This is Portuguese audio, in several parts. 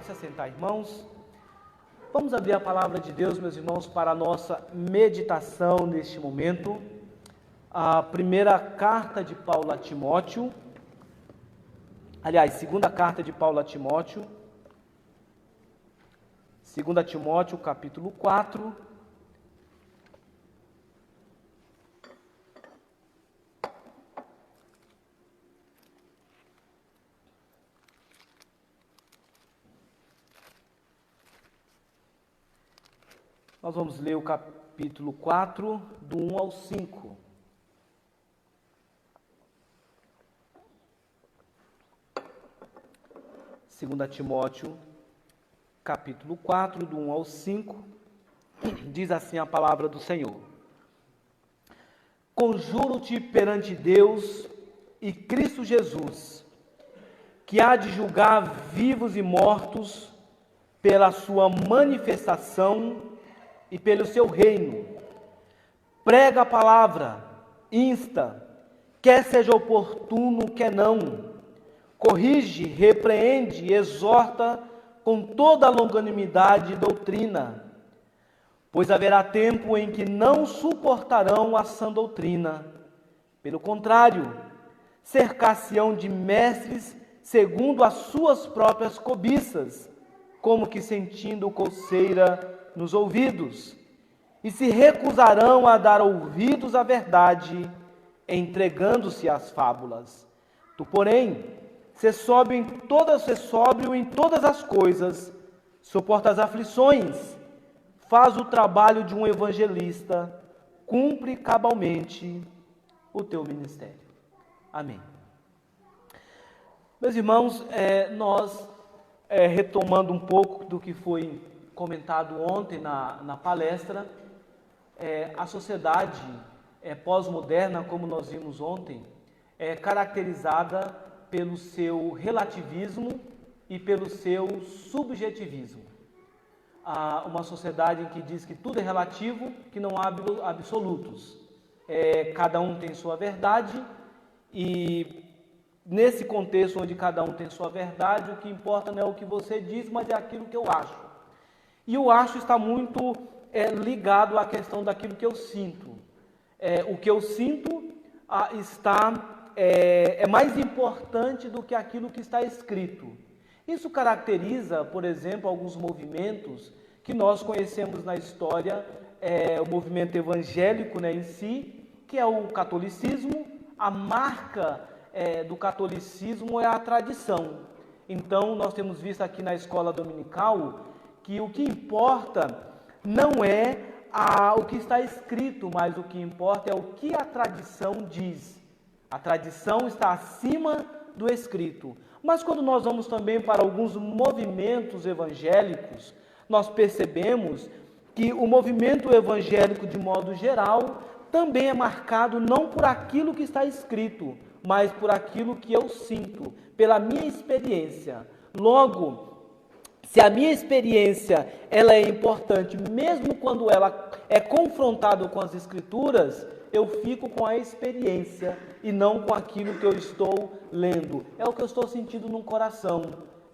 Pode se assentar, irmãos. Vamos abrir a palavra de Deus, meus irmãos, para a nossa meditação neste momento. A primeira carta de Paulo a Timóteo, aliás, segunda carta de Paulo a Timóteo, 2 Timóteo, capítulo 4, nós vamos ler o capítulo 4, do 1 ao 5. Segunda Timóteo, capítulo 4, do 1 ao 5, diz assim a palavra do Senhor: Conjuro-te perante Deus e Cristo Jesus, que há de julgar vivos e mortos pela sua manifestação e pelo seu reino. Prega a palavra, insta, quer seja oportuno, quer não. Corrige, repreende e exorta com toda a longanimidade e doutrina. Pois haverá tempo em que não suportarão a sã doutrina. Pelo contrário, cercar-se-ão de mestres segundo as suas próprias cobiças, como que sentindo coceira nos ouvidos, e se recusarão a dar ouvidos à verdade, entregando-se às fábulas. Tu, porém, ser sóbrio em todas as coisas, suporta as aflições, faz o trabalho de um evangelista, cumpre cabalmente o teu ministério. Amém. Meus irmãos, nós retomando um pouco do que foi comentado ontem na palestra, a sociedade pós-moderna, como nós vimos ontem, é caracterizada pelo seu relativismo e pelo seu subjetivismo. Uma sociedade em que diz que tudo é relativo, que não há absolutos. Cada um tem sua verdade e nesse contexto onde cada um tem sua verdade, o que importa não é o que você diz, mas é aquilo que eu acho. E o acho está muito ligado à questão daquilo que eu sinto. O que eu sinto é mais importante do que aquilo que está escrito. Isso caracteriza, por exemplo, alguns movimentos que nós conhecemos na história, o movimento evangélico, em si, que é o catolicismo. A marca do catolicismo é a tradição. Então, nós temos visto aqui na escola dominical que o que importa não é o que está escrito, mas o que importa é o que a tradição diz. A tradição está acima do escrito. Mas quando nós vamos também para alguns movimentos evangélicos, nós percebemos que o movimento evangélico, de modo geral, também é marcado não por aquilo que está escrito, mas por aquilo que eu sinto, pela minha experiência. Logo, se a minha experiência ela é importante, mesmo quando ela é confrontada com as Escrituras, eu fico com a experiência e não com aquilo que eu estou lendo. É o que eu estou sentindo no coração,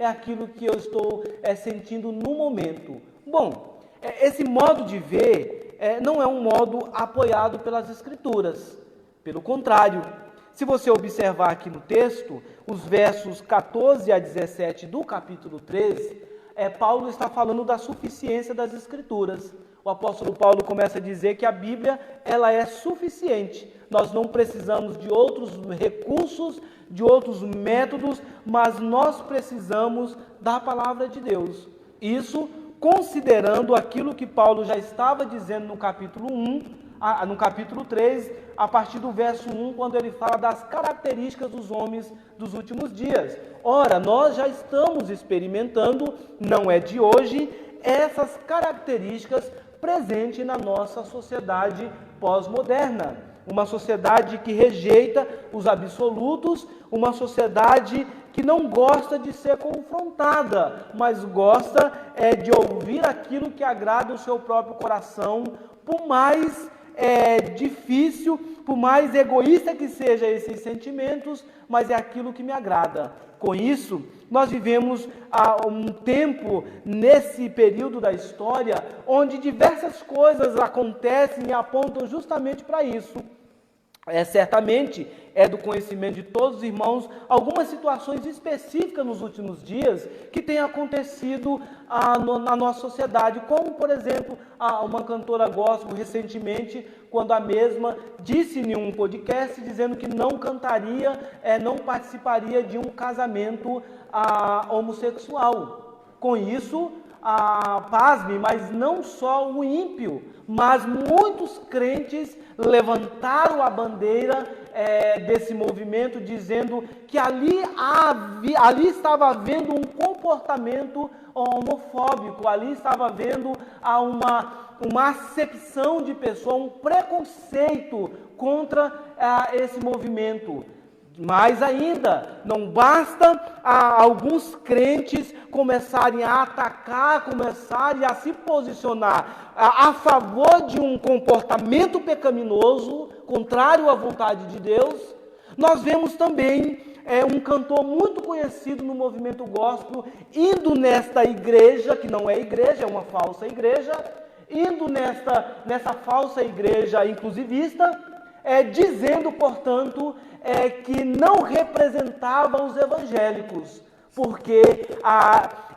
é aquilo que eu estou sentindo no momento. Bom, esse modo de ver não é um modo apoiado pelas Escrituras. Pelo contrário, se você observar aqui no texto, os versos 14 a 17 do capítulo 3, Paulo está falando da suficiência das Escrituras. O apóstolo Paulo começa a dizer que a Bíblia ela é suficiente. Nós não precisamos de outros recursos, de outros métodos, mas nós precisamos da palavra de Deus. Isso considerando aquilo que Paulo já estava dizendo no capítulo 3, a partir do verso 1, quando ele fala das características dos homens dos últimos dias. Ora, nós já estamos experimentando, não é de hoje, essas características presentes na nossa sociedade pós-moderna. Uma sociedade que rejeita os absolutos, uma sociedade que não gosta de ser confrontada, mas gosta de ouvir aquilo que agrada o seu próprio coração, por mais difícil, por mais egoísta que sejam esses sentimentos, mas é aquilo que me agrada. Com isso, nós vivemos um tempo, nesse período da história, onde diversas coisas acontecem e apontam justamente para isso. Certamente é do conhecimento de todos os irmãos algumas situações específicas nos últimos dias que têm acontecido na nossa sociedade, como por exemplo uma cantora gospel recentemente, quando a mesma disse em um podcast dizendo que não cantaria, não participaria de um casamento homossexual. Com isso, pasme, mas não só o ímpio, mas muitos crentes levantaram a bandeira desse movimento, dizendo que ali estava havendo um comportamento homofóbico, ali estava havendo uma acepção de pessoa, um preconceito contra esse movimento. Mais ainda, não basta alguns crentes começarem a atacar, começarem a se posicionar a favor de um comportamento pecaminoso, contrário à vontade de Deus. Nós vemos também um cantor muito conhecido no movimento gospel, indo nesta igreja, que não é igreja, é uma falsa igreja, indo nessa falsa igreja inclusivista, dizendo, portanto, que não representava os evangélicos, porque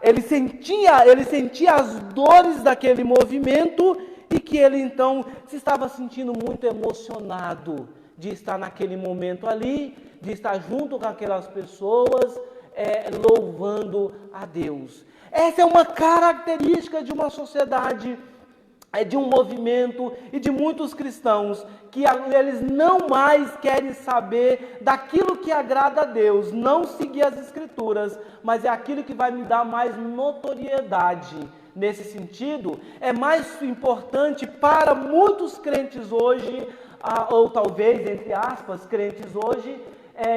ele sentia as dores daquele movimento e que ele então se estava sentindo muito emocionado de estar naquele momento ali, de estar junto com aquelas pessoas, louvando a Deus. Essa é uma característica de uma sociedade, de um movimento e de muitos cristãos, que eles não mais querem saber daquilo que agrada a Deus, não seguir as Escrituras, mas é aquilo que vai me dar mais notoriedade. Nesse sentido, é mais importante para muitos crentes hoje, ou talvez, entre aspas, crentes hoje,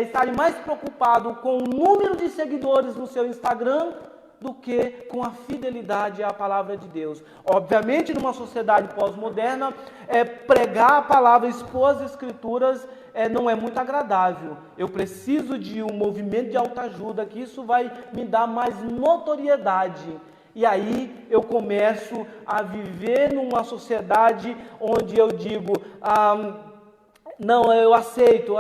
estarem mais preocupados com o número de seguidores no seu Instagram do que com a fidelidade à palavra de Deus. Obviamente, numa sociedade pós-moderna, pregar a palavra, expor as Escrituras, não é muito agradável. Eu preciso de um movimento de autoajuda, que isso vai me dar mais notoriedade. E aí eu começo a viver numa sociedade onde eu digo, não, eu aceito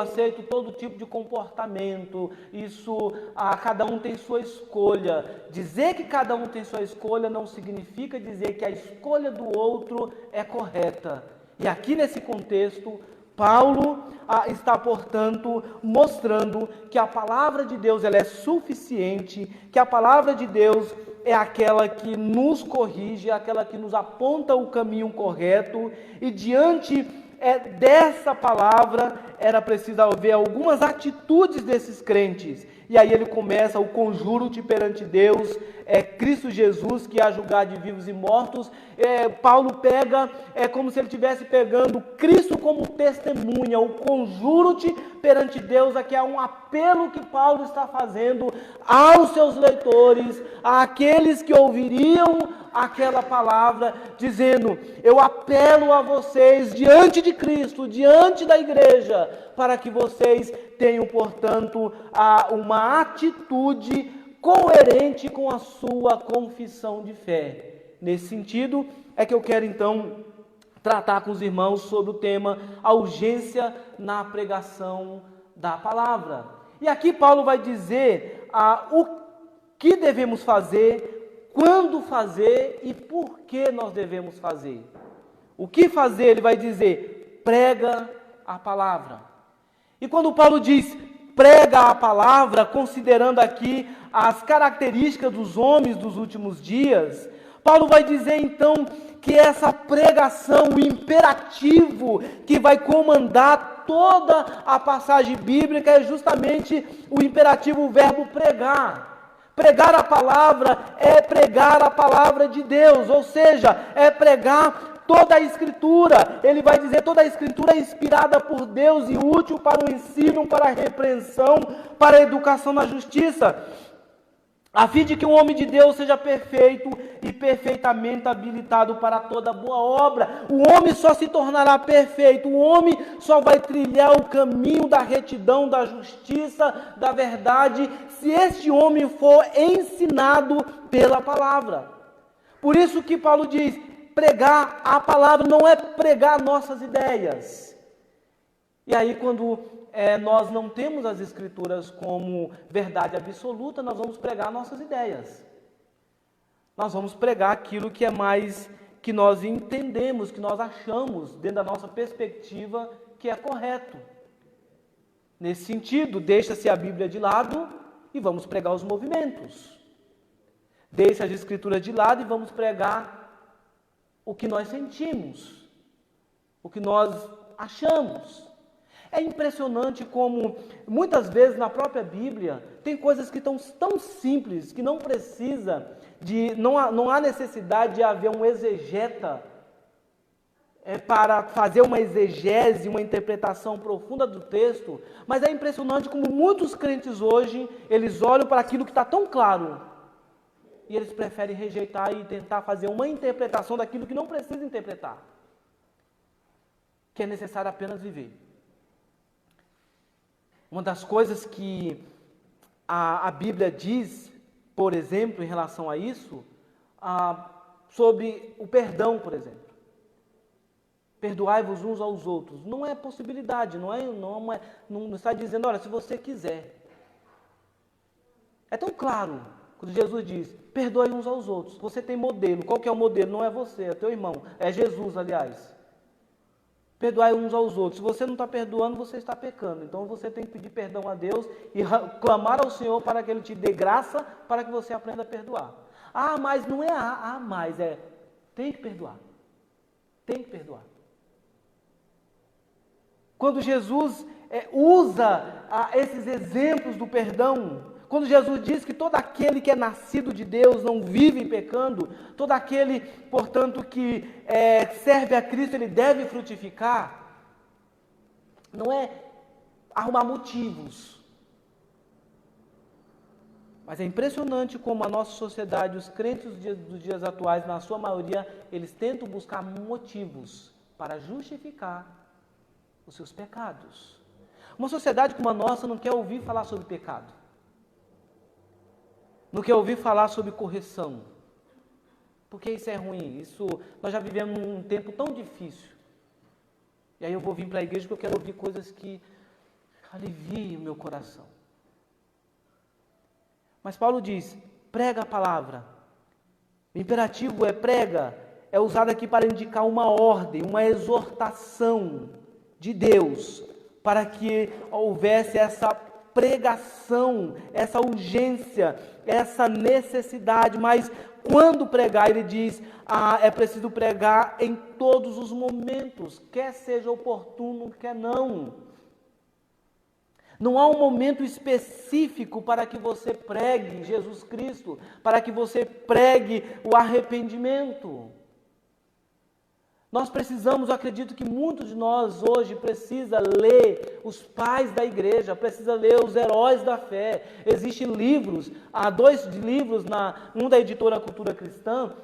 todo tipo de comportamento, isso, cada um tem sua escolha. Dizer que cada um tem sua escolha não significa dizer que a escolha do outro é correta. E aqui nesse contexto, Paulo está, portanto, mostrando que a palavra de Deus ela é suficiente, que a palavra de Deus é aquela que nos corrige, é aquela que nos aponta o caminho correto, e diante dessa palavra era preciso haver algumas atitudes desses crentes. E aí ele começa o conjuro-te perante Deus, Cristo Jesus que há julgar de vivos e mortos. Paulo pega, como se ele estivesse pegando Cristo como testemunha, o conjuro-te perante Deus. Aqui é um apelo que Paulo está fazendo aos seus leitores, àqueles que ouviriam aquela palavra, dizendo: eu apelo a vocês diante de Cristo, diante da igreja, para que vocês tenham, portanto, uma atitude coerente com a sua confissão de fé. Nesse sentido, é que eu quero então tratar com os irmãos sobre o tema a urgência na pregação da palavra. E aqui Paulo vai dizer o que devemos fazer, quando fazer e por que nós devemos fazer. O que fazer, ele vai dizer: prega a palavra. E quando Paulo diz prega a palavra, considerando aqui as características dos homens dos últimos dias, Paulo vai dizer então que essa pregação, o imperativo que vai comandar toda a passagem bíblica é justamente o imperativo, o verbo pregar. Pregar a palavra é pregar a palavra de Deus, ou seja, é pregar toda a Escritura. Ele vai dizer: toda a Escritura é inspirada por Deus e útil para o ensino, para a repreensão, para a educação na justiça. a fim de que o homem de Deus seja perfeito e perfeitamente habilitado para toda boa obra. O homem só se tornará perfeito, o homem só vai trilhar o caminho da retidão, da justiça, da verdade, se este homem for ensinado pela palavra. Por isso que Paulo diz, pregar a palavra não é pregar nossas ideias. E aí quando nós não temos as Escrituras como verdade absoluta, nós vamos pregar nossas ideias. Nós vamos pregar aquilo que é mais, que nós entendemos, que nós achamos, dentro da nossa perspectiva, que é correto. Nesse sentido, deixa-se a Bíblia de lado e vamos pregar os movimentos. Deixa as Escrituras de lado e vamos pregar o que nós sentimos, o que nós achamos. É impressionante como, muitas vezes, na própria Bíblia, tem coisas que estão tão simples, que não precisa não há necessidade de haver um exegeta para fazer uma exegese, uma interpretação profunda do texto, mas é impressionante como muitos crentes hoje, eles olham para aquilo que está tão claro, e eles preferem rejeitar e tentar fazer uma interpretação daquilo que não precisa interpretar, que é necessário apenas viver. Uma das coisas que a Bíblia diz, por exemplo, em relação a isso, sobre o perdão, por exemplo. Perdoai-vos uns aos outros. Não é possibilidade, não está dizendo, olha, se você quiser. É tão claro, quando Jesus diz, perdoe uns aos outros. Você tem modelo. Qual que é o modelo? Não é você, é teu irmão. É Jesus, aliás. Perdoai uns aos outros. Se você não está perdoando, você está pecando. Então você tem que pedir perdão a Deus e clamar ao Senhor para que Ele te dê graça para que você aprenda a perdoar. Ah, mas não é mas é tem que perdoar. Tem que perdoar. Quando Jesus usa esses exemplos do perdão, quando Jesus diz que todo aquele que é nascido de Deus não vive pecando, todo aquele, portanto, que serve a Cristo, ele deve frutificar, não é arrumar motivos. Mas é impressionante como a nossa sociedade, os crentes dos dias atuais, na sua maioria, eles tentam buscar motivos para justificar os seus pecados. Uma sociedade como a nossa não quer ouvir falar sobre pecado. Não quer ouvir falar sobre correção, porque isso é ruim, nós já vivemos um tempo tão difícil, e aí eu vou vir para a igreja porque eu quero ouvir coisas que aliviem o meu coração. Mas Paulo diz, prega a palavra, o imperativo prega, é usado aqui para indicar uma ordem, uma exortação de Deus, para que houvesse essa pregação, essa urgência, essa necessidade, mas quando pregar, ele diz, é preciso pregar em todos os momentos, quer seja oportuno, quer não. Não há um momento específico para que você pregue Jesus Cristo, para que você pregue o arrependimento. Nós precisamos, eu acredito que muitos de nós hoje precisa ler os pais da igreja, precisa ler os heróis da fé. Existem livros, há 2 livros, um da editora Cultura Cristã,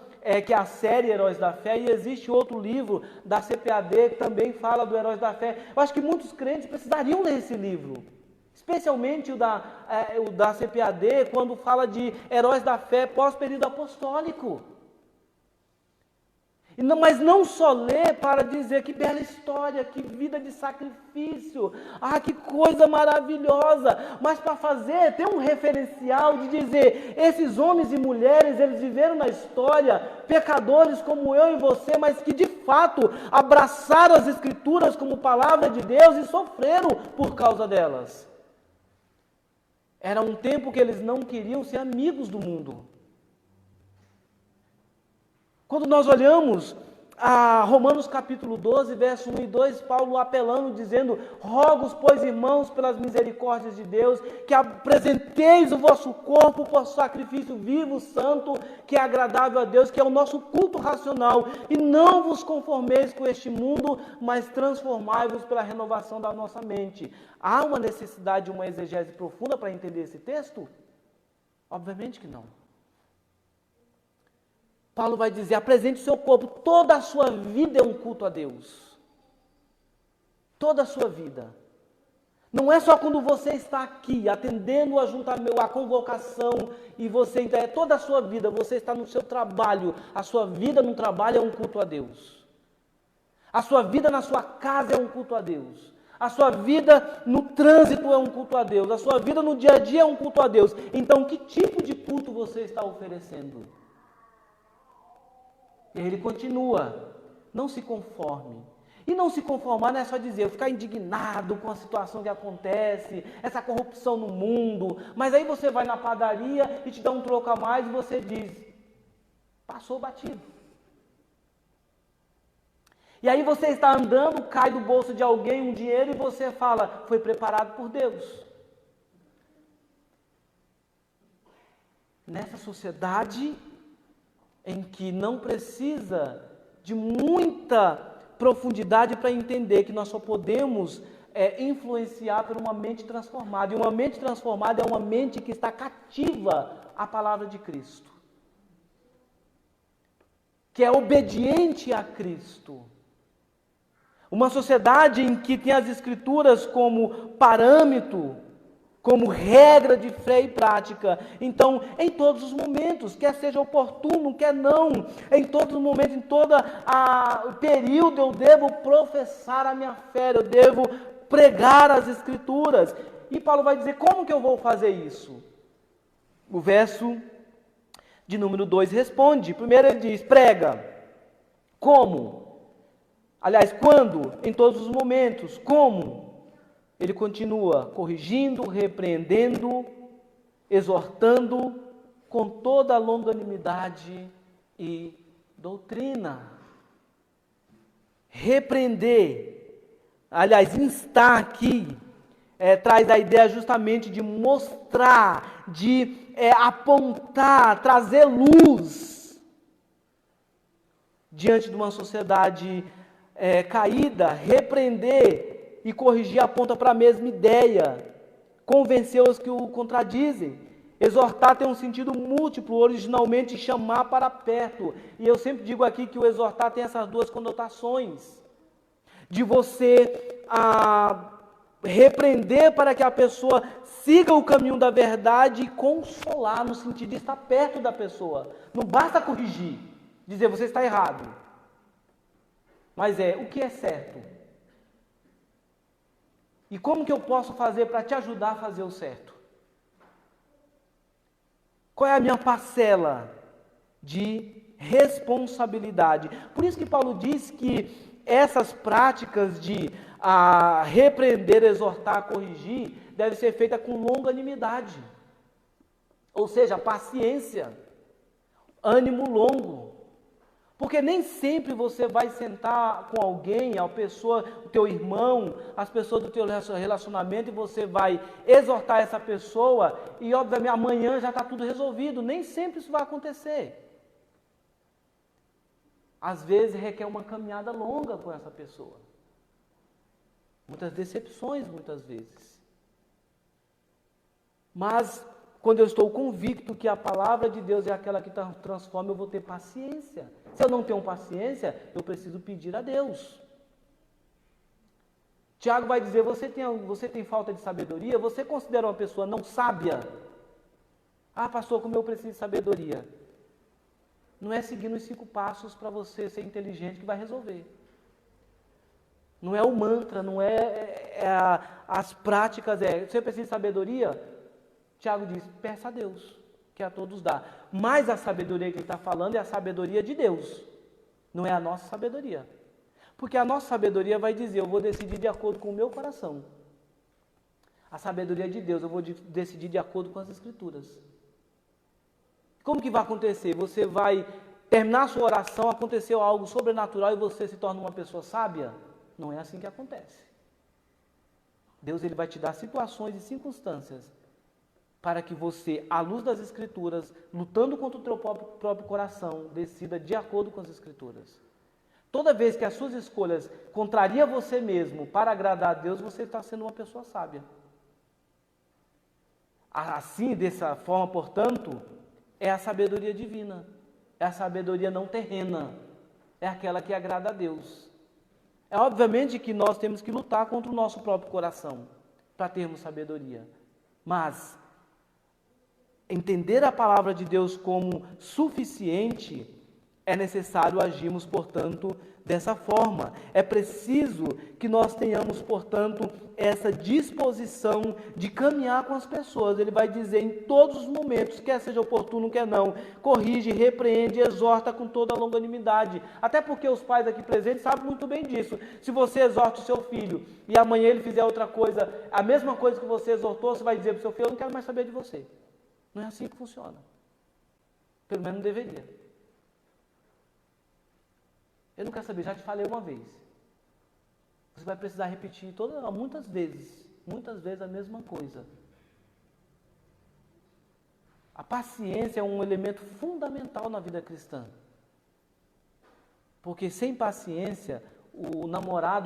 que é a série Heróis da Fé, e existe outro livro da CPAD que também fala do Heróis da Fé. Eu acho que muitos crentes precisariam ler esse livro, especialmente o da CPAD, quando fala de heróis da fé pós-período apostólico. Mas não só ler para dizer que bela história, que vida de sacrifício, que coisa maravilhosa, mas para ter um referencial de dizer, esses homens e mulheres, eles viveram na história, pecadores como eu e você, mas que de fato abraçaram as Escrituras como palavra de Deus e sofreram por causa delas. Era um tempo que eles não queriam ser amigos do mundo. Quando nós olhamos a Romanos capítulo 12, verso 1 e 2, Paulo apelando, dizendo, rogo-os, pois, irmãos, pelas misericórdias de Deus, que apresenteis o vosso corpo por sacrifício vivo, santo, que é agradável a Deus, que é o nosso culto racional, e não vos conformeis com este mundo, mas transformai-vos pela renovação da nossa mente. Há uma necessidade de uma exegese profunda para entender esse texto? Obviamente que não. Paulo vai dizer, apresente o seu corpo, toda a sua vida é um culto a Deus. Toda a sua vida. Não é só quando você está aqui, atendendo a convocação, e você, então, é toda a sua vida, você está no seu trabalho, a sua vida no trabalho é um culto a Deus. A sua vida na sua casa é um culto a Deus. A sua vida no trânsito é um culto a Deus. A sua vida no dia a dia é um culto a Deus. Então, que tipo de culto você está oferecendo? E ele continua, não se conforme. E não se conformar não é só dizer, ficar indignado com a situação que acontece, essa corrupção no mundo, mas aí você vai na padaria e te dá um troco a mais e você diz, passou batido. E aí você está andando, cai do bolso de alguém um dinheiro e você fala, foi preparado por Deus. Nessa sociedade em que não precisa de muita profundidade para entender que nós só podemos influenciar por uma mente transformada. E uma mente transformada é uma mente que está cativa à palavra de Cristo. Que é obediente a Cristo. Uma sociedade em que tem as Escrituras como parâmetro, como regra de fé e prática. Então, em todos os momentos, quer seja oportuno, quer não, em todos os momentos, em todo o período, eu devo professar a minha fé, eu devo pregar as Escrituras. E Paulo vai dizer, como que eu vou fazer isso? O verso de número 2 responde. Primeiro ele diz, prega. Como? Aliás, quando? Em todos os momentos. Como? Ele continua corrigindo, repreendendo, exortando com toda a longanimidade e doutrina. Repreender, aliás, instar aqui, traz a ideia justamente de mostrar, de apontar, trazer luz diante de uma sociedade caída, repreender e corrigir aponta para a mesma ideia, convencer os que o contradizem. Exortar tem um sentido múltiplo, originalmente chamar para perto. E eu sempre digo aqui que o exortar tem essas duas conotações. De você repreender para que a pessoa siga o caminho da verdade e consolar, no sentido de estar perto da pessoa. Não basta corrigir, dizer você está errado. Mas o que é certo? E como que eu posso fazer para te ajudar a fazer o certo? Qual é a minha parcela de responsabilidade? Por isso que Paulo diz que essas práticas de repreender, exortar, corrigir, deve ser feita com longanimidade. Ou seja, paciência, ânimo longo. Porque nem sempre você vai sentar com alguém, a pessoa, o teu irmão, as pessoas do teu relacionamento, e você vai exortar essa pessoa e, obviamente, amanhã já está tudo resolvido. Nem sempre isso vai acontecer. Às vezes requer uma caminhada longa com essa pessoa. Muitas decepções, muitas vezes. Mas, quando eu estou convicto que a palavra de Deus é aquela que transforma, eu vou ter paciência. Se eu não tenho paciência, eu preciso pedir a Deus. Tiago vai dizer, você tem falta de sabedoria? Você considera uma pessoa não sábia? Ah, pastor, como eu preciso de sabedoria? Não é seguindo os 5 passos para você ser inteligente que vai resolver. Não é o mantra, não as práticas. Você precisa de sabedoria? Tiago diz, peça a Deus, que a todos dá. Mas a sabedoria que ele está falando é a sabedoria de Deus, não é a nossa sabedoria. Porque a nossa sabedoria vai dizer, eu vou decidir de acordo com o meu coração. A sabedoria de Deus, eu vou decidir de acordo com as Escrituras. Como que vai acontecer? Você vai terminar a sua oração, aconteceu algo sobrenatural e você se torna uma pessoa sábia? Não é assim que acontece. Deus ele vai te dar situações e circunstâncias para que você, à luz das Escrituras, lutando contra o teu próprio coração, decida de acordo com as Escrituras. Toda vez que as suas escolhas contrariam você mesmo para agradar a Deus, você está sendo uma pessoa sábia. Assim, dessa forma, portanto, é a sabedoria divina, é a sabedoria não terrena, é aquela que agrada a Deus. É obviamente que nós temos que lutar contra o nosso próprio coração para termos sabedoria, mas entender a palavra de Deus como suficiente, é necessário agirmos, portanto, dessa forma. É preciso que nós tenhamos, portanto, essa disposição de caminhar com as pessoas. Ele vai dizer em todos os momentos, quer seja oportuno, quer não, corrige, repreende, exorta com toda a longanimidade. Até porque os pais aqui presentes sabem muito bem disso. Se você exorta o seu filho e amanhã ele fizer outra coisa, a mesma coisa que você exortou, você vai dizer para o seu filho: eu não quero mais saber de você. Não é assim que funciona. Pelo menos não deveria. Eu não quero saber, já te falei uma vez. Você vai precisar repetir muitas vezes a mesma coisa. A paciência é um elemento fundamental na vida cristã. Porque sem paciência, o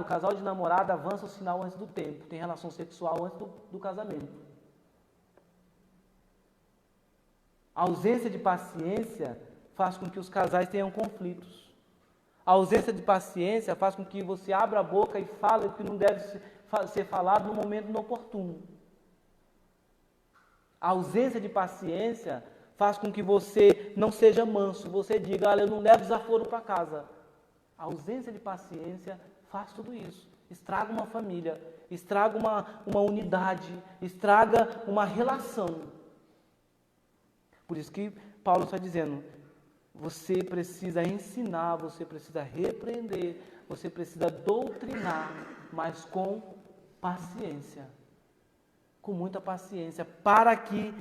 casal de namorado avança o sinal antes do tempo, tem relação sexual antes do casamento. A ausência de paciência faz com que os casais tenham conflitos. A ausência de paciência faz com que você abra a boca e fale o que não deve ser falado no momento inoportuno. A ausência de paciência faz com que você não seja manso. Você diga: olha, eu não levo desaforo para casa. A ausência de paciência faz tudo isso. Estraga uma família, estraga uma unidade, estraga uma relação. Por isso que Paulo está dizendo: você precisa ensinar, você precisa repreender, você precisa doutrinar, mas com paciência. Com muita paciência, para que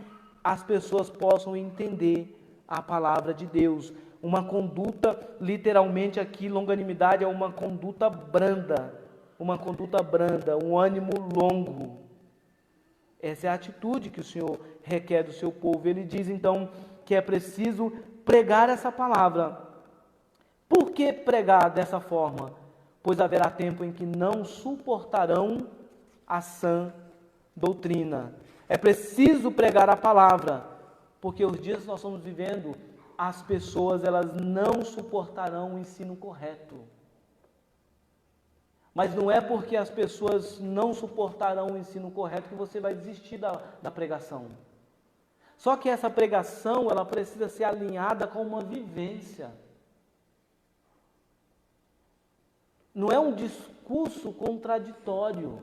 as pessoas possam entender a palavra de Deus. Uma conduta, literalmente aqui, longanimidade é uma conduta branda, um ânimo longo. Essa é a atitude que o Senhor requer do seu povo. Ele diz então que é preciso pregar essa palavra. Por que pregar dessa forma? Pois haverá tempo em que não suportarão a sã doutrina. É preciso pregar a palavra, porque os dias que nós estamos vivendo, as pessoas elas não suportarão o ensino correto. Mas não é porque as pessoas não suportarão o ensino correto que você vai desistir da pregação. Só que essa pregação, ela precisa ser alinhada com uma vivência. Não é um discurso contraditório,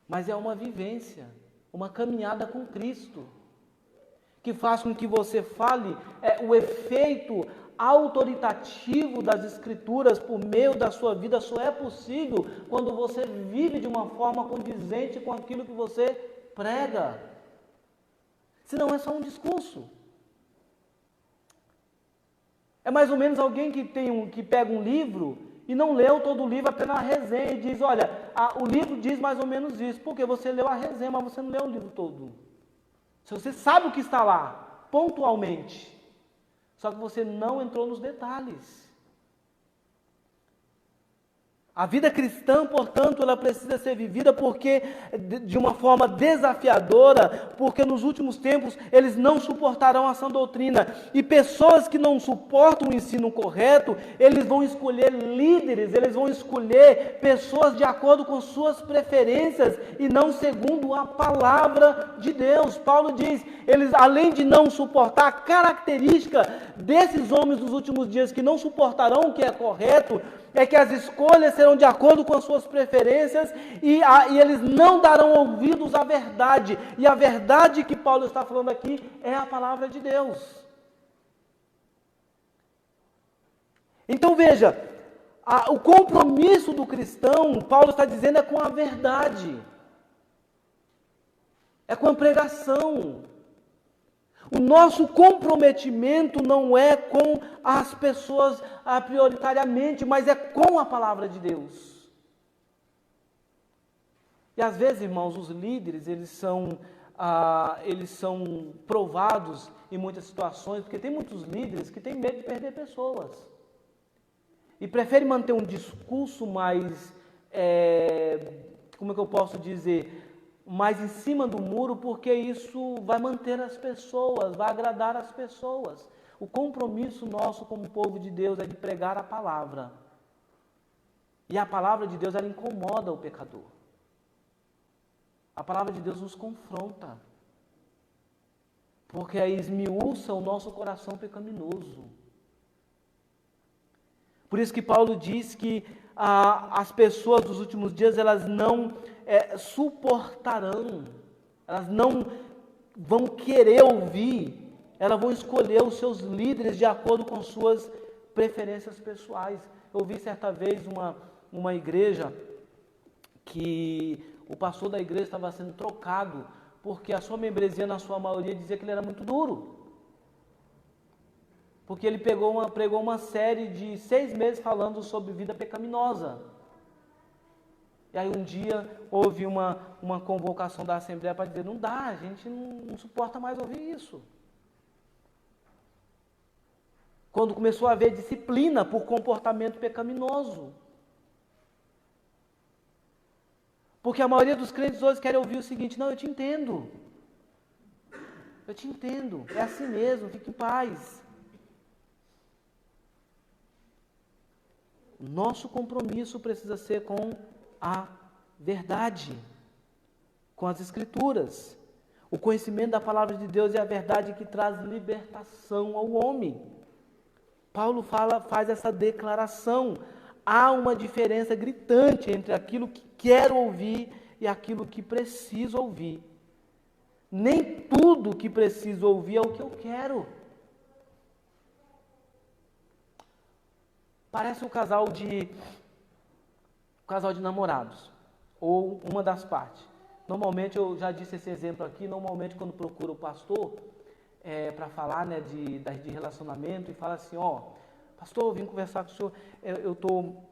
mas é uma vivência, uma caminhada com Cristo, que faz com que você fale o efeito autoritativo das Escrituras por meio da sua vida. Só é possível quando você vive de uma forma condizente com aquilo que você prega. Senão é só um discurso. É mais ou menos alguém que pega um livro e não leu todo o livro, apenas a resenha, e diz: olha, o livro diz mais ou menos isso, porque você leu a resenha, mas você não leu o livro todo. Se você sabe o que está lá, pontualmente, só que você não entrou nos detalhes. A vida cristã, portanto, ela precisa ser vivida de uma forma desafiadora, porque nos últimos tempos eles não suportarão a sã doutrina. E pessoas que não suportam o ensino correto, eles vão escolher líderes, eles vão escolher pessoas de acordo com suas preferências e não segundo a palavra de Deus. Paulo diz, eles além de não suportar, a característica desses homens dos últimos dias que não suportarão o que é correto, é que as escolhas serão de acordo com as suas preferências e eles não darão ouvidos à verdade. E a verdade que Paulo está falando aqui é a palavra de Deus. Então veja, o compromisso do cristão, Paulo está dizendo, é com a verdade. É com a pregação. O nosso comprometimento não é com as pessoas prioritariamente, mas é com a palavra de Deus. E às vezes, irmãos, os líderes, eles são provados em muitas situações, porque tem muitos líderes que têm medo de perder pessoas. E preferem manter um discurso mais, como é que eu posso dizer, mais em cima do muro, porque isso vai manter as pessoas, vai agradar as pessoas. O compromisso nosso como povo de Deus é de pregar a palavra. E a palavra de Deus, ela incomoda o pecador. A palavra de Deus nos confronta. Porque aí esmiuça o nosso coração pecaminoso. Por isso que Paulo diz que as pessoas dos últimos dias, elas não suportarão, elas não vão querer ouvir, elas vão escolher os seus líderes de acordo com suas preferências pessoais. Eu vi certa vez uma igreja que o pastor da igreja estava sendo trocado porque a sua membresia, na sua maioria, dizia que ele era muito duro. Porque ele pregou uma série de 6 meses falando sobre vida pecaminosa. E aí um dia houve uma convocação da Assembleia para dizer, não dá, a gente não suporta mais ouvir isso. Quando começou a haver disciplina por comportamento pecaminoso. Porque a maioria dos crentes hoje querem ouvir o seguinte, não, eu te entendo. Eu te entendo, é assim mesmo, fique em paz. Nosso compromisso precisa ser com a verdade, com as Escrituras. O conhecimento da palavra de Deus é a verdade que traz libertação ao homem. Paulo faz essa declaração. Há uma diferença gritante entre aquilo que quero ouvir e aquilo que preciso ouvir. Nem tudo que preciso ouvir é o que eu quero. Parece um casal de namorados, ou uma das partes. Normalmente, eu já disse esse exemplo aqui, normalmente quando procura o pastor para falar de relacionamento e fala assim, pastor, eu vim conversar com o senhor, eu estou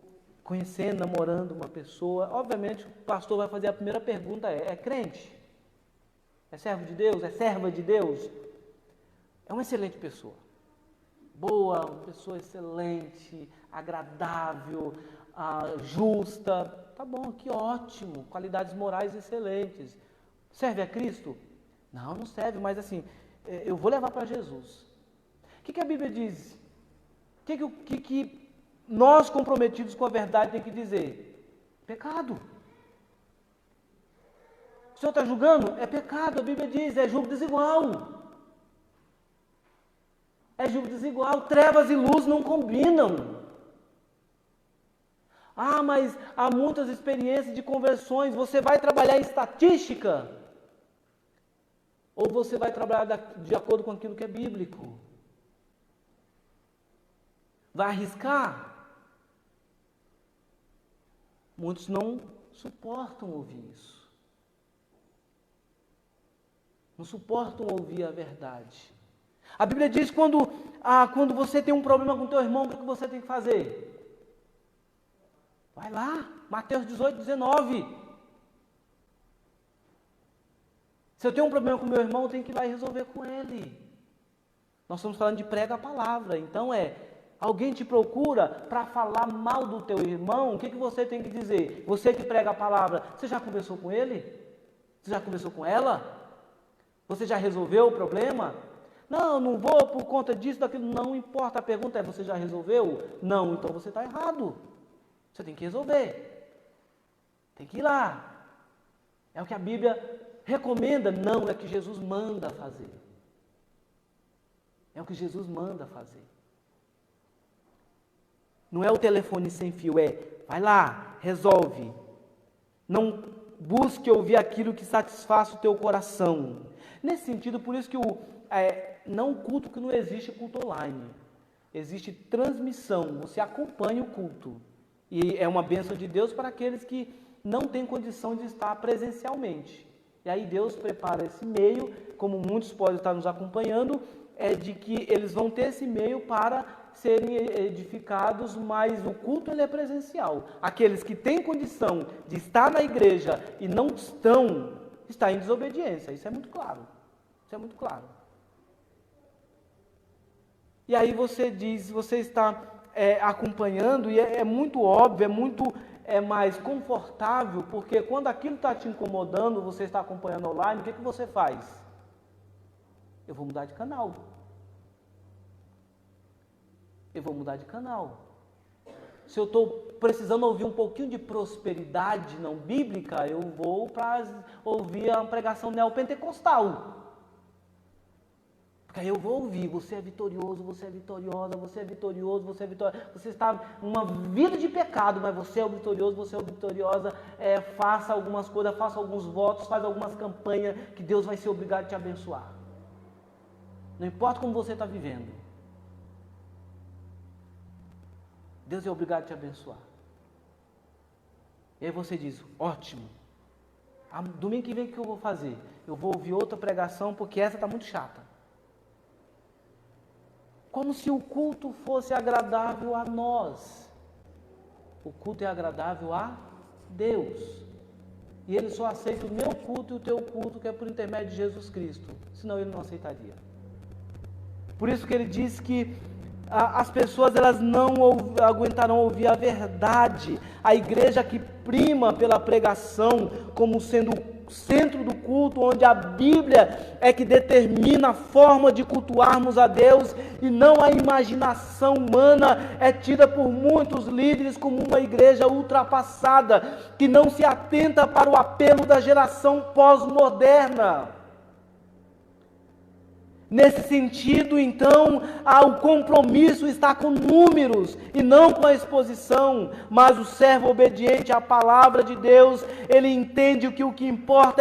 conhecendo, namorando uma pessoa. Obviamente, o pastor vai fazer a primeira pergunta, é crente? É servo de Deus? É serva de Deus? É uma excelente pessoa. Boa, uma pessoa excelente, agradável, justa. Tá bom, que ótimo, qualidades morais excelentes. Serve a Cristo? Não serve, mas assim, eu vou levar para Jesus. O que a Bíblia diz? O que nós comprometidos com a verdade tem que dizer? Pecado. O Senhor está julgando? É pecado, a Bíblia diz, é julgo desigual. É julgo desigual, trevas e luz não combinam. Mas há muitas experiências de conversões, você vai trabalhar em estatística? Ou você vai trabalhar de acordo com aquilo que é bíblico? Vai arriscar? Muitos não suportam ouvir isso. Não suportam ouvir a verdade. A Bíblia diz que quando você tem um problema com o teu irmão, o que você tem que fazer? Vai lá, Mateus 18, 19. Se eu tenho um problema com o meu irmão, eu tenho que ir lá e resolver com ele. Nós estamos falando de prega a palavra. Então alguém te procura para falar mal do teu irmão, o que você tem que dizer? Você que prega a palavra, você já conversou com ele? Você já conversou com ela? Você já resolveu o problema? Não vou por conta disso, daquilo, não importa. A pergunta é, você já resolveu? Não, então você está errado. Você tem que resolver. Tem que ir lá. É o que a Bíblia recomenda? Não, é o que Jesus manda fazer. É o que Jesus manda fazer. Não é o telefone sem fio, vai lá, resolve. Não busque ouvir aquilo que satisfaça o teu coração. Nesse sentido, por isso que não culto que não existe culto online. Existe transmissão, você acompanha o culto. E é uma bênção de Deus para aqueles que não têm condição de estar presencialmente. E aí Deus prepara esse meio, como muitos podem estar nos acompanhando, de que eles vão ter esse meio para serem edificados, mas o culto ele é presencial. Aqueles que têm condição de estar na igreja e não está em desobediência. Isso é muito claro. Isso é muito claro. E aí você diz, você está acompanhando, e é muito óbvio, é mais confortável, porque quando aquilo está te incomodando, você está acompanhando online, o que você faz? Eu vou mudar de canal. Eu vou mudar de canal. Se eu estou precisando ouvir um pouquinho de prosperidade não bíblica, eu vou para ouvir a pregação neopentecostal. Porque aí eu vou ouvir, você é vitorioso, você é vitoriosa, você é vitorioso, você é vitoriosa. Você está numa vida de pecado, mas você é o vitorioso, você é o vitoriosa. Faça algumas coisas, faça alguns votos, faz algumas campanhas, que Deus vai ser obrigado a te abençoar. Não importa como você está vivendo. Deus é obrigado a te abençoar. E aí você diz, ótimo. Domingo que vem o que eu vou fazer? Eu vou ouvir outra pregação porque essa está muito chata. Como se o culto fosse agradável a nós. O culto é agradável a Deus. E Ele só aceita o meu culto e o teu culto, que é por intermédio de Jesus Cristo. Senão Ele não aceitaria. Por isso que Ele diz que as pessoas elas não aguentarão ouvir a verdade. A igreja que prima pela pregação como sendo o centro do culto, onde a Bíblia é que determina a forma de cultuarmos a Deus e não a imaginação humana, é tida por muitos líderes como uma igreja ultrapassada, que não se atenta para o apelo da geração pós-moderna. Nesse sentido, então, o compromisso está com números e não com a exposição, mas o servo obediente à palavra de Deus, ele entende que o que importa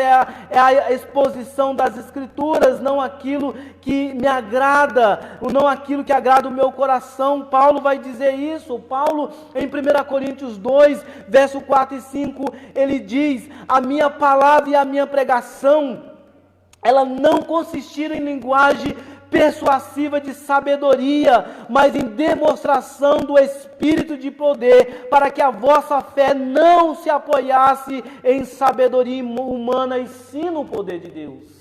é a exposição das Escrituras, não aquilo que me agrada, não aquilo que agrada o meu coração. Paulo vai dizer isso. Paulo, em 1 Coríntios 2, verso 4 e 5, ele diz, a minha palavra e a minha pregação, ela não consistiram em linguagem persuasiva de sabedoria, mas em demonstração do Espírito de poder, para que a vossa fé não se apoiasse em sabedoria humana, e sim no poder de Deus.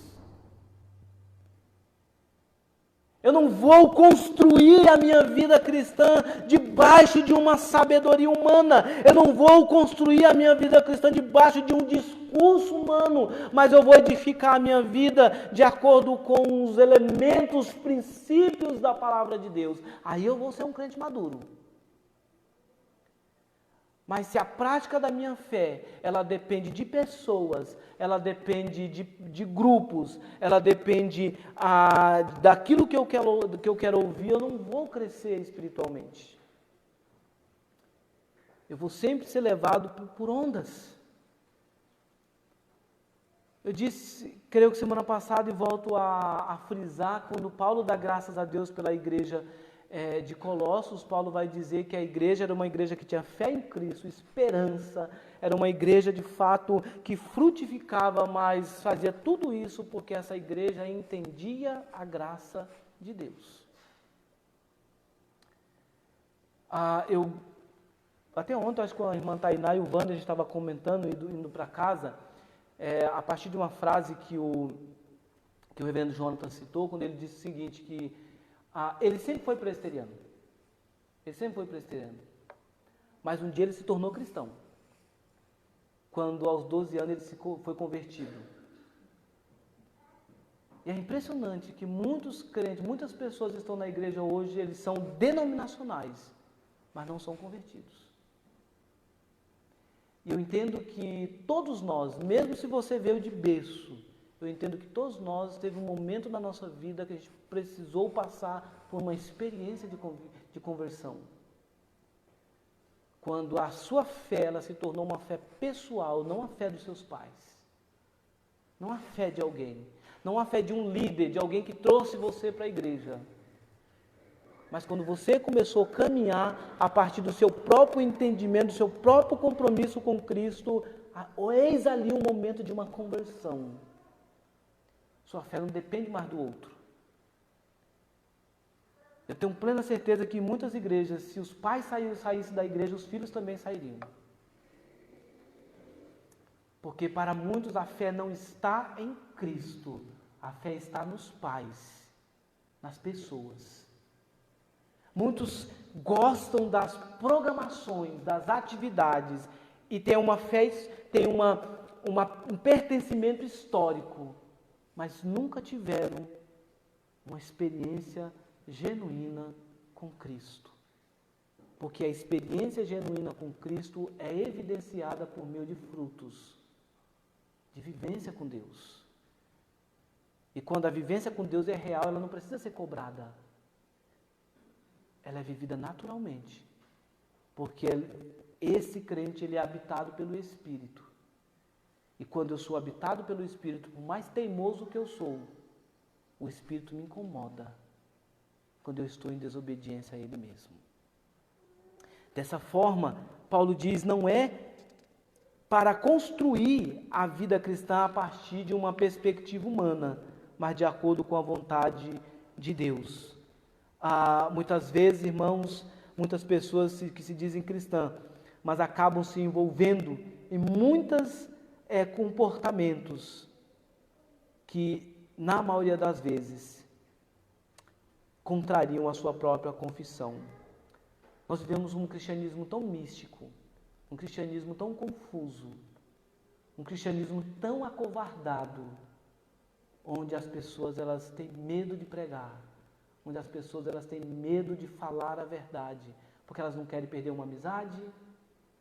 Eu não vou construir a minha vida cristã debaixo de uma sabedoria humana. Eu não vou construir a minha vida cristã debaixo de um discurso humano. Mas eu vou edificar a minha vida de acordo com os elementos, princípios da palavra de Deus. Aí eu vou ser um crente maduro. Mas se a prática da minha fé, ela depende de pessoas, ela depende de grupos, ela depende daquilo que eu quero ouvir, eu não vou crescer espiritualmente. Eu vou sempre ser levado por ondas. Eu disse, creio que semana passada, e volto a frisar, quando Paulo dá graças a Deus pela igreja de Colossos, Paulo vai dizer que a igreja era uma igreja que tinha fé em Cristo, esperança, era uma igreja de fato que frutificava, mas fazia tudo isso porque essa igreja entendia a graça de Deus. Até ontem, acho que com a irmã Tainá e o Wander, a gente estava comentando, indo para casa, a partir de uma frase que o reverendo Jonathan citou, quando ele disse o seguinte, que ele sempre foi presbiteriano. Ele sempre foi presbiteriano. Mas um dia ele se tornou cristão. Quando aos 12 anos ele foi convertido. E é impressionante que muitos crentes, muitas pessoas que estão na igreja hoje, eles são denominacionais, mas não são convertidos. E eu entendo que todos nós, mesmo se você veio de berço, eu entendo que todos nós teve um momento na nossa vida que a gente precisou passar por uma experiência de conversão. Quando a sua fé ela se tornou uma fé pessoal, não a fé dos seus pais. Não a fé de alguém. Não a fé de um líder, de alguém que trouxe você para a igreja. Mas quando você começou a caminhar a partir do seu próprio entendimento, do seu próprio compromisso com Cristo, eis ali um momento de uma conversão. Sua fé não depende mais do outro. Eu tenho plena certeza que em muitas igrejas, se os pais saíssem da igreja, os filhos também sairiam. Porque para muitos a fé não está em Cristo, a fé está nos pais, nas pessoas. Muitos gostam das programações, das atividades, e têm uma fé, têm um pertencimento histórico, mas nunca tiveram uma experiência genuína com Cristo. Porque a experiência genuína com Cristo é evidenciada por meio de frutos, de vivência com Deus. E quando a vivência com Deus é real, ela não precisa ser cobrada. Ela é vivida naturalmente. Porque esse crente ele é habitado pelo Espírito. E quando eu sou habitado pelo Espírito, por mais teimoso que eu sou, o Espírito me incomoda quando eu estou em desobediência a Ele mesmo. Dessa forma, Paulo diz, não é para construir a vida cristã a partir de uma perspectiva humana, mas de acordo com a vontade de Deus. Muitas vezes, irmãos, muitas pessoas que se dizem cristãs, mas acabam se envolvendo em muitos comportamentos que, na maioria das vezes, contrariam a sua própria confissão. Nós vivemos um cristianismo tão místico, um cristianismo tão confuso, um cristianismo tão acovardado, onde as pessoas elas têm medo de pregar, onde as pessoas elas têm medo de falar a verdade, porque elas não querem perder uma amizade,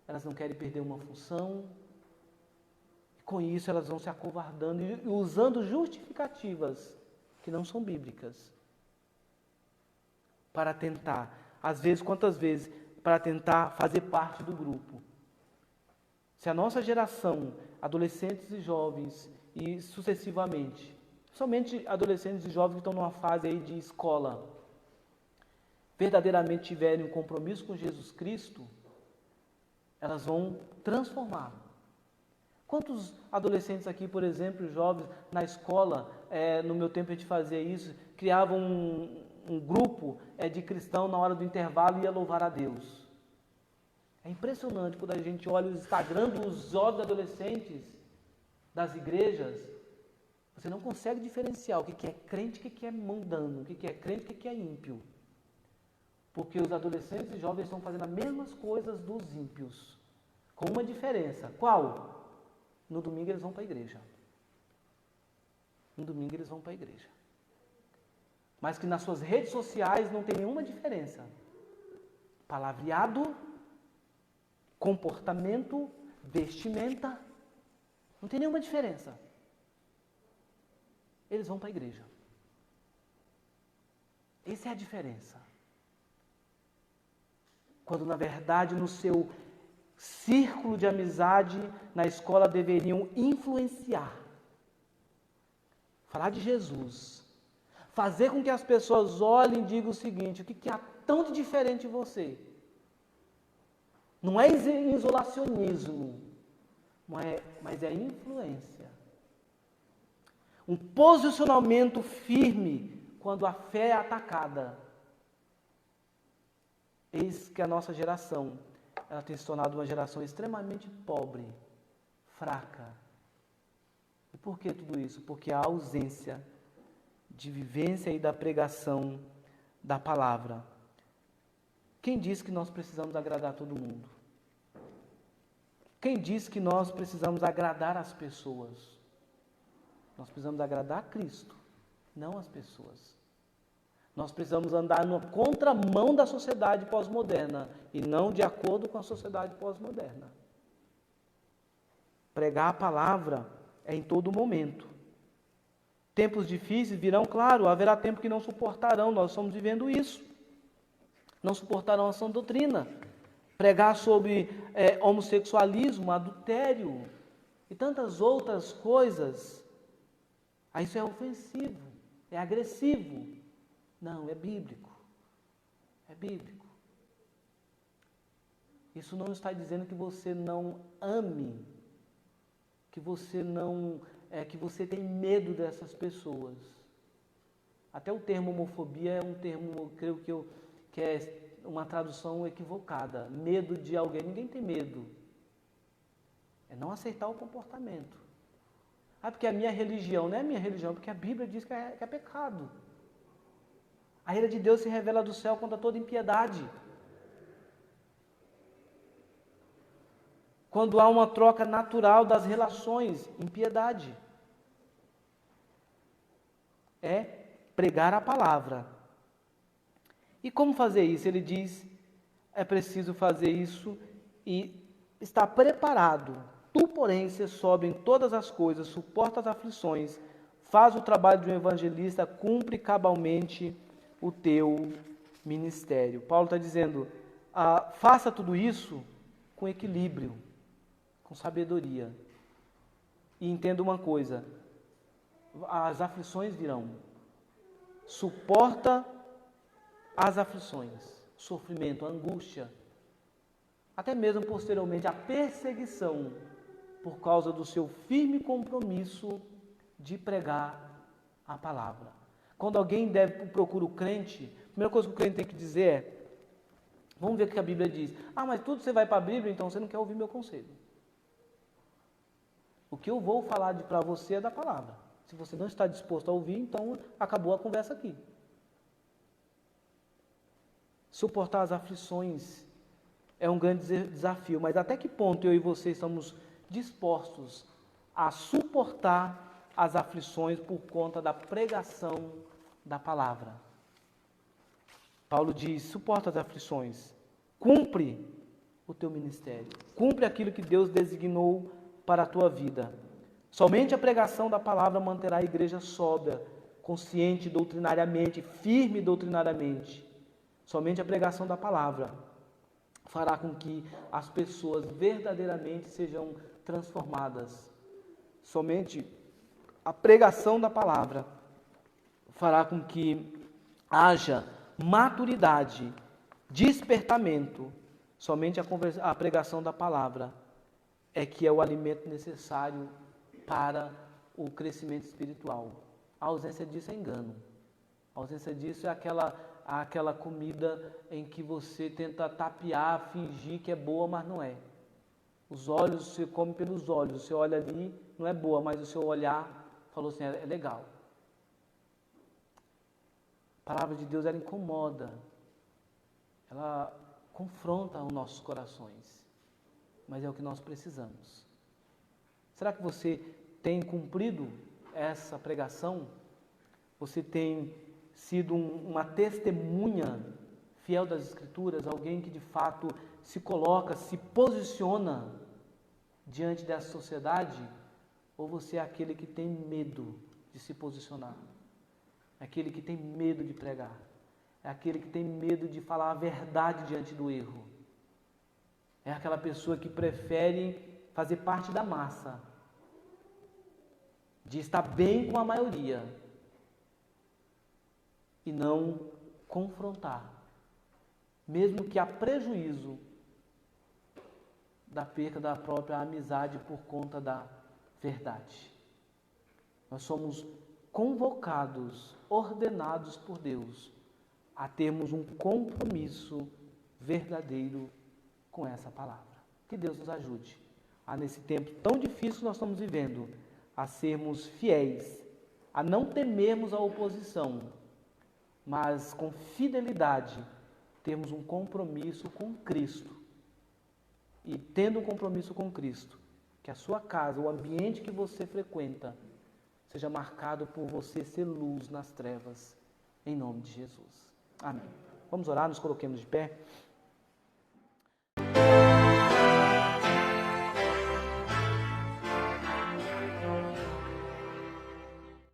elas não querem perder uma função. E com isso elas vão se acovardando e usando justificativas que não são bíblicas para tentar, às vezes, quantas vezes, para tentar fazer parte do grupo. Se a nossa geração, adolescentes e jovens, e sucessivamente, somente adolescentes e jovens que estão numa fase aí de escola, verdadeiramente tiverem um compromisso com Jesus Cristo, elas vão transformar. Quantos adolescentes aqui, por exemplo, jovens, na escola, no meu tempo a gente fazia isso, criavam um grupo de cristão na hora do intervalo e ia louvar a Deus. É impressionante quando a gente olha o Instagram dos jovens adolescentes das igrejas, você não consegue diferenciar o que é crente e o que é mundano, o que é crente e o que é ímpio. Porque os adolescentes e jovens estão fazendo as mesmas coisas dos ímpios, com uma diferença. Qual? No domingo eles vão para a igreja. No domingo eles vão para a igreja. Mas que nas suas redes sociais não tem nenhuma diferença. Palavreado, comportamento, vestimenta, não tem nenhuma diferença. Eles vão para a igreja. Essa é a diferença. Quando, na verdade, no seu círculo de amizade, na escola, deveriam influenciar. Falar de Jesus. Fazer com que as pessoas olhem e digam o seguinte, o que há tão de diferente em você? Não é isolacionismo, mas é influência. Um posicionamento firme quando a fé é atacada. Eis que a nossa geração, ela tem se tornado uma geração extremamente pobre, fraca. E por que tudo isso? Porque a ausência de vivência e da pregação da palavra. Quem diz que nós precisamos agradar todo mundo? Quem diz que nós precisamos agradar as pessoas? Nós precisamos agradar a Cristo, não as pessoas. Nós precisamos andar na contramão da sociedade pós-moderna e não de acordo com a sociedade pós-moderna. Pregar a palavra é em todo momento. Tempos difíceis virão, claro, haverá tempo que não suportarão, nós estamos vivendo isso. Não suportarão a sã doutrina. Pregar sobre homossexualismo, adultério e tantas outras coisas. Isso é ofensivo, é agressivo. Não, é bíblico. É bíblico. Isso não está dizendo que você não ame, que você não, que você tem medo dessas pessoas. Até o termo homofobia é um termo, creio que é uma tradução equivocada. Medo de alguém, ninguém tem medo. É não aceitar o comportamento. Porque a minha religião, não é a minha religião, porque a Bíblia diz que é pecado. A ira de Deus se revela do céu contra toda impiedade. quando há uma troca natural das relações, impiedade. É pregar a palavra. E como fazer isso? Ele diz, é preciso fazer isso e estar preparado. Tu, porém, se sobe em todas as coisas, suporta as aflições, faz o trabalho de um evangelista, cumpre cabalmente o teu ministério. Paulo está dizendo, faça tudo isso com equilíbrio, com sabedoria. E entenda uma coisa, as aflições virão. Suporta as aflições, sofrimento, angústia, até mesmo posteriormente a perseguição, por causa do seu firme compromisso de pregar a palavra. Quando alguém procura o crente, a primeira coisa que o crente tem que dizer é, vamos ver o que a Bíblia diz. Mas tudo você vai para a Bíblia, então você não quer ouvir meu conselho. O que eu vou falar para você é da palavra. Se você não está disposto a ouvir, então acabou a conversa aqui. Suportar as aflições é um grande desafio, mas até que ponto eu e você estamos dispostos a suportar as aflições por conta da pregação da palavra? Paulo diz, suporta as aflições, cumpre o teu ministério, cumpre aquilo que Deus designou para a tua vida. Somente a pregação da palavra manterá a igreja sóbria, consciente doutrinariamente, firme doutrinariamente. Somente a pregação da palavra fará com que as pessoas verdadeiramente sejam transformadas. Somente a pregação da palavra fará com que haja maturidade, despertamento. Somente a pregação da palavra é que é o alimento necessário para o crescimento espiritual. A ausência disso é engano. A ausência disso é aquela comida em que você tenta tapear, fingir que é boa, mas não é. Os olhos, você come pelos olhos, você olha ali, não é boa, mas o seu olhar falou assim, é legal. A palavra de Deus, ela incomoda, ela confronta os nossos corações, mas é o que nós precisamos. Será que você tem cumprido essa pregação? Você tem sido uma testemunha fiel das Escrituras, alguém que de fato se coloca, se posiciona diante dessa sociedade? Ou você é aquele que tem medo de se posicionar? É aquele que tem medo de pregar? É aquele que tem medo de falar a verdade diante do erro? É aquela pessoa que prefere fazer parte da massa, de estar bem com a maioria e não confrontar, mesmo que a prejuízo da perca da própria amizade por conta da verdade. Nós somos convocados, ordenados por Deus a termos um compromisso verdadeiro com essa palavra. Que Deus nos ajude a, nesse tempo tão difícil que nós estamos vivendo, a sermos fiéis, a não temermos a oposição, mas com fidelidade termos um compromisso com Cristo. E tendo um compromisso com Cristo, que a sua casa, o ambiente que você frequenta, seja marcado por você ser luz nas trevas, em nome de Jesus. Amém. Vamos orar, nos coloquemos de pé.